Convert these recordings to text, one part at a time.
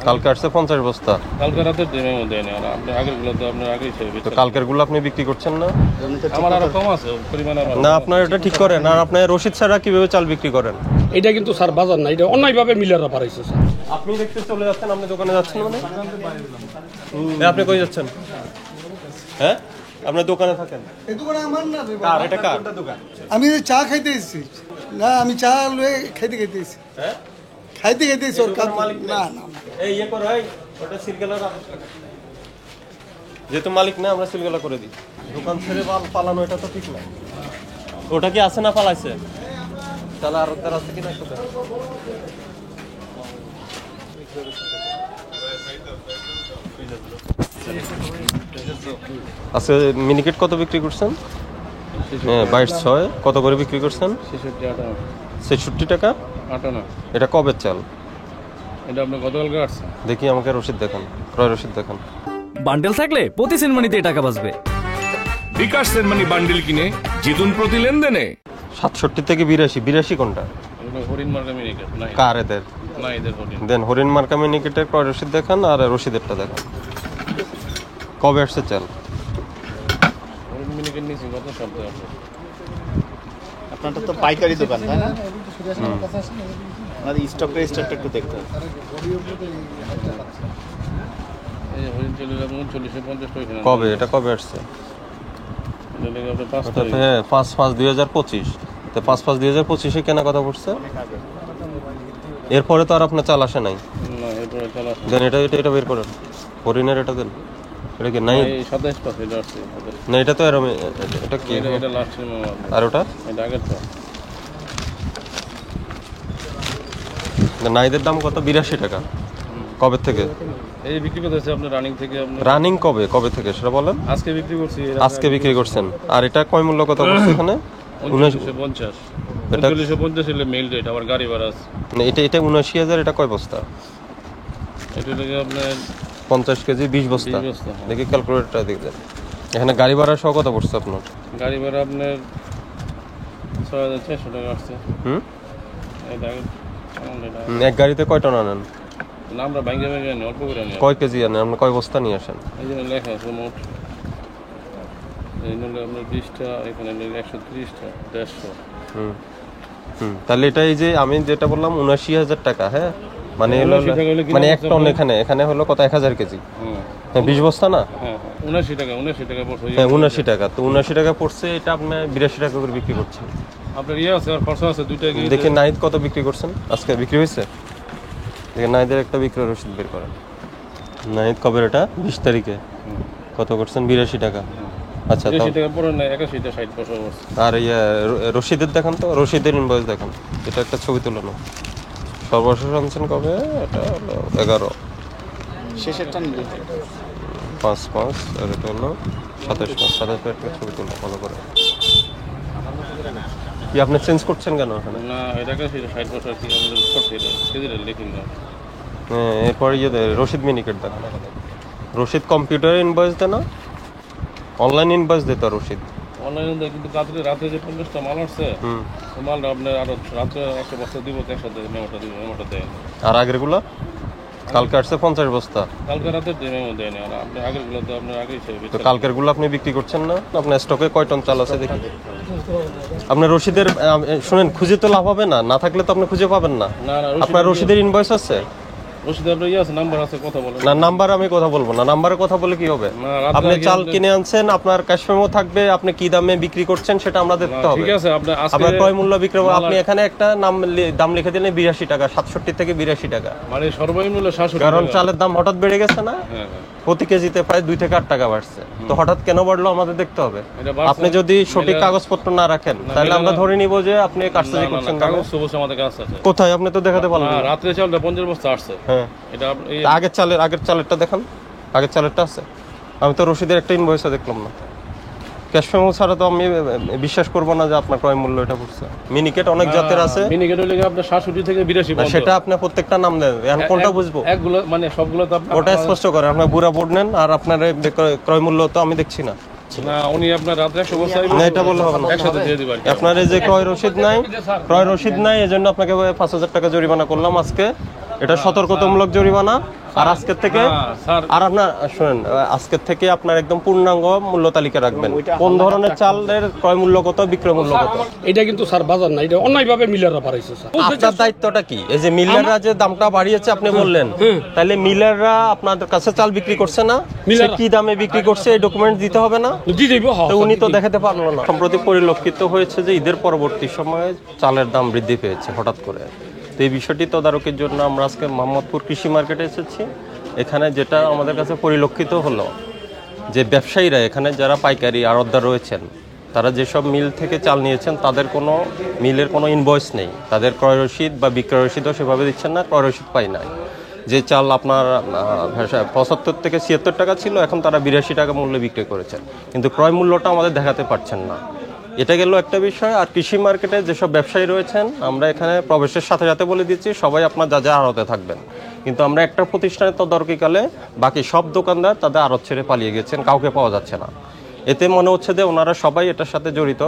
কালকে আসছে 50 বস্তা। কালকে রাতে দিনের মধ্যে এনে আর আপনি আগের গুলো তো আপনার আগেই ছিল। তো কালকের গুলো আপনি বিক্রি করছেন না? আমার আরো কম আছে পরিমাণে। না আপনার এটা ঠিক করেন, আর আপনি রসিদ ছাড়া কিভাবে চাল বিক্রি করেন? এটা কিন্তু স্যার বাজার না, এটা অন্যায়ভাবে মিলাররা পারাইছে স্যার। আপনি দেখতে চলে যাচ্ছেন, আপনি দোকানে যাচ্ছেন মানে? আপনি কই যাচ্ছেন? হ্যাঁ, আপনার দোকানে থাকেন। এই দোকানে আমার না রে কার এটা কার? আমি চা খাইতে এসেছি। না আমি চা লয়ে খাইতে এসেছি। হ্যাঁ, খাইতে এসেছি ওর কাজ মালিক না না এই ইয়ে করো, এই ওটা সিলগালার যেহেতু মালিক না আমরা সিলগালা করে দিই। দোকান ছেড়ে পালানো এটা তো ঠিক না। ওটা কি আছে না পালাইছে? তাহলে আর তার আছে কিনা একটু দেখো। আচ্ছা মিনিকেট কত বিক্রি করছেন? 22.6 কত করে বিক্রি করছেন? 66 টাকা। 58 এটা কবের চাল? এটা আপনি গতকালকে আসছে। দেখি আমাকে রসিদ দেখান, ক্রয় রসিদ দেখান। বান্ডেল থাকলে প্রতি সেনমানিতে টাকা বাঁচবে। বিকাশ সেনমানি বান্ডেল কিনে জিতুন প্রতি লেনদেনে। 67 থেকে 82 কোনটা? এটা হরিণ মার্কা মিনিকেট নাই। কার এদের? না এদের হরিণ। দেন হরিণ মার্কা মিনিকেটের ক্রয় রসিদ দেখান আর রসিদেরটা দেখান। কবে আসছে চাল? হরিণ মিনিকেট নিয়েছি গত সপ্তাহে। আপনারটা তো পাইকারি দোকান তাই না? আমাদের স্টকটা একটু দেখতে হবে। এই যে হরিণ চলে যাবে 3950 টাকা। কবে এটা কবে আসছে? এটা লেগে আপনার 5 অর্থাৎ হ্যাঁ 5/5/2025। তো 5/5/2025 কেনা কথা পড়ছে। এরপরে তো আর আপনার চাল আসে নাই। না এরপরে চলা আছে। দেন এটা বের করেন, হরিণের এটা দেন। এটা কি নাই? এই 27 পাস এটা আসছে। না এটা তো এরম, এটা কি? এটা লাস্ট মাল। আর ওটা এটা আগের তো। নাইদের দাম কত? 82 টাকা। কবে থেকে এই বিক্রি করতেছে আপনি রানিং থেকে আপনি রানিং? কবে থেকে সেটা বলেন। আজকে বিক্রি করছি। আজকে বিক্রি করছেন। আর এটা কয় মূল্য কত পড়ছে এখানে? 1950। এটা 1950 হলে মেল রেট, আবার গাড়ি ভাড়া আছে। মানে এটা 79,000। এটা কয় বস্তা? এটা লাগে আপনার 50 কেজি 20 বস্তা। 20 বস্তা। দেখি ক্যালকুলেটরটা দেখবেন। এখানে গাড়ি ভাড়া সহ কত পড়ছে আপনার? গাড়ি ভাড়া আপনার 6400 টাকা আসছে। এটা আগে এক গাড়িতে কয় টন আনেন? না আমরা ভাঙ্গে আনি, অল্প করে আনি। কয় কেজি আনেন? আপনি কয় বস্তা নিয়ে আসেন? এই জন্য লেখা আছে মোট। এই নিলে আপনার 20টা, এখানে নিলে 130টা, 150। তাহলে এটা এই যে আমি যেটা বললাম 79,000 টাকা। হ্যাঁ মানে 79 টাকা হলে মানে এক টন। এখানে হলো কত? 1000 কেজি। হ্যাঁ 20 বস্তা না? হ্যাঁ 79 টাকা পড়ছে। হ্যাঁ 79 টাকা। তো 79 টাকা পড়ছে, এটা আপনি 82 টাকা করে বিক্রি করছেন। আপনার ইয়ে আছে আর খরচা আছে দুইটা। দেখি নাইদ কত বিক্রি করছেন আজকে? বিক্রি হয়েছে? দেখি নাইদের একটা বিক্রয় রসিদ বের করেন। নাইদ কবে? এটা 20 তারিখে কত করছেন? 82 টাকা। আচ্ছা 80 টাকা পড়ে না, 81টা 60 পয়সা পড়ছে। আর রসিদের দেখান তো, রসিদের ইনভয়েস দেখান। এটা একটা ছবি তুলানো। সর্বশেষ আনছেন কবে? এটা হলো 11 শেষেরটা নিলে 5/5। আর এটা হলো 27/5 একটা ছবি তুলো ভালো করে। কি আপনি চেঞ্জ করছেন কেন এখানে? না এটাকে 60 পয়সা কি আমাদের করতে এটা কেজিটা লিখিং না। এরপর রসিদ মিনিকেট দেখান। রসিদ কম্পিউটারে ইনভয়েস দেয় না, অনলাইন ইনভয়েস দিত রসিদ। অনলাইনে দেয় কিন্তু রাতে যে 50টা মাল আসছে, ওই মালটা আপনার আরো রাতে একটা বস্তা দিব, একসাথে মেমোটা দেয়। আর আগের গুলা? কালকে আসছে 50 বস্তা। কালকে রাতে মেমো দেয় না। আর আপনি আগের গুলো তো আপনার আগেই ছিল। তো কালকের গুলো আপনি বিক্রি করছেন না? আপনার স্টকে কয় টন চাল আছে দেখি। আপনার রসিদের শুনেন, খুঁজে তো লাভ হবে না, না থাকলে তো আপনি খুঁজে পাবেন না। আপনার রসিদের ইনভয়েস আছে? রসিদে আপনার ইয়ে আছে, নাম্বার আছে, কথা বলেন না। নাম্বার আমি কথা বলবো না, নাম্বারে কথা বলে কি হবে? আপনি চাল কিনে আনছেন, আপনার ক্যাশ মেমো থাকবে, আপনি কি দামে বিক্রি করছেন সেটা আমরা দেখতে হবে। ঠিক আছে আপনার ক্রয় মূল্য বিক্রি। আপনি এখানে একটা দাম লিখে দিলেন 82 টাকা, 67 থেকে 82 টাকা। মানে সর্বনিম্ন 67 কারণ চালের দাম হঠাৎ বেড়ে গেছে না, প্রতি কেজিতে প্রায় 2 থেকে 8 টাকা বাড়ছে। তো হঠাৎ কেন বাড়লো আমাদের দেখতে হবে। আপনি যদি সঠিক কাগজপত্র না রাখেন তাহলে আমরা ধরে নিব যে আপনি কারসাজি করছেন। কাগজ অবশ্যই আমাদের কাছে আছে। কোথায়? আপনি তো দেখাতে পারলেন না। রাতে চালটা 50 বস্তা আসছে। হ্যাঁ এটা আগের চালেরটা দেখান। আগের চালেরটা আছে? আমি তো রসিদের একটা ইনভয়েসও দেখলাম না। ক্যাশ মেমো ছাড়া তো আমি বিশ্বাস করবো না যে আপনার ক্রয় মূল্য এটা পড়ছে। মিনিকেট অনেক জাতের আছে। মিনিকেট হলে আপনার 67 থেকে 82 পর্যন্ত। সেটা আপনি প্রত্যেকটা নাম দেন, এখন কোনটা বুঝবো? একগুলো মানে সবগুলো তো আপনি ওটা স্পষ্ট করে আপনার বুড়া বোর্ড নেন। আর আপনার ক্রয় মূল্য তো আমি দেখছি না। না উনি আপনার রাতে 100 বস্তা না এটা বললে হবে না। একসাথে দিয়ে দিবেন। আপনার এই যে ক্রয় রসিদ নাই, এজন্য আপনাকে 5,000 টাকা জরিমানা করলাম আজকে। এটা সতর্কতামূলক জরিমানা। আর আজকের থেকে স্যার আর আপনার শুনেন, আজকের থেকে আপনার একদম পূর্ণাঙ্গ মূল্য তালিকা রাখবেন, কোন ধরনের চালের ক্রয় মূল্য কত, বিক্রয় মূল্য কত। এটা কিন্তু স্যার বাজার না, এটা অন্যায়ভাবে মিলাররা বাড়াইছে স্যার। আপনার দায়িত্বটা কি? এই যে মিলাররা যে দামটা বাড়িয়েছে আপনি বললেন, তাহলে মিলাররা আপনাদের কাছে চাল বিক্রি করছে না, সে কি দামে বিক্রি করছে এই ডকুমেন্ট দিতে হবে না? দিয়ে দেবো, হ্যাঁ, তো উনি তো দেখাতে পারলো না। সম্প্রতি পরিলক্ষিত হয়েছে যে ঈদের পরবর্তী সময়ে চালের দাম বৃদ্ধি পেয়েছে হঠাৎ করে। তো এই বিষয়টি তদারকির জন্য আমরা আজকে মোহাম্মদপুর কৃষি মার্কেটে এসেছি। এখানে যেটা আমাদের কাছে পরিলক্ষিত হলো যে ব্যবসায়ীরা এখানে যারা পাইকারি আড়তদার রয়েছেন, তারা যেসব মিল থেকে চাল নিয়েছেন তাদের কোনো মিলের কোনো ইনভয়েস নেই, তাদের ক্রয় রসিদ বা বিক্রয় রসিদও সেভাবে দিচ্ছেন না, ক্রয় রসিদ পাই নাই। যে চাল আপনার 75 থেকে 76 টাকা ছিল, এখন তারা 82 টাকা মূল্যে বিক্রি করেছেন, কিন্তু ক্রয় মূল্যটা আমাদের দেখাতে পারছেন না। এটা গেল একটা বিষয়। আর কৃষি মার্কেটে যেসব ব্যবসায়ী রয়েছেন, আমরা এখানে প্রবেশের সাথে সাথে বলে দিচ্ছি সবাই আপনার যা যা আড়তে থাকবেন, কিন্তু আমরা একটা প্রতিষ্ঠানের তদারকিকালে বাকি সব দোকানদার তাদের আড়ত ছেড়ে পালিয়ে গেছেন, কাউকে পাওয়া যাচ্ছে না। এতে মনে হচ্ছে যে ওনারা সবাই এটার সাথে জড়িত,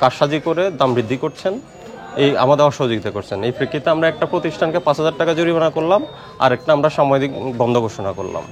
কারসাজি করে দাম বৃদ্ধি করছেন, এই আমাদের অসহযোগিতা করছেন। এই প্রেক্ষিতে আমরা একটা প্রতিষ্ঠানকে 5,000 টাকা জরিমানা করলাম, আর একটা আমরা সাময়িক বন্ধ ঘোষণা করলাম।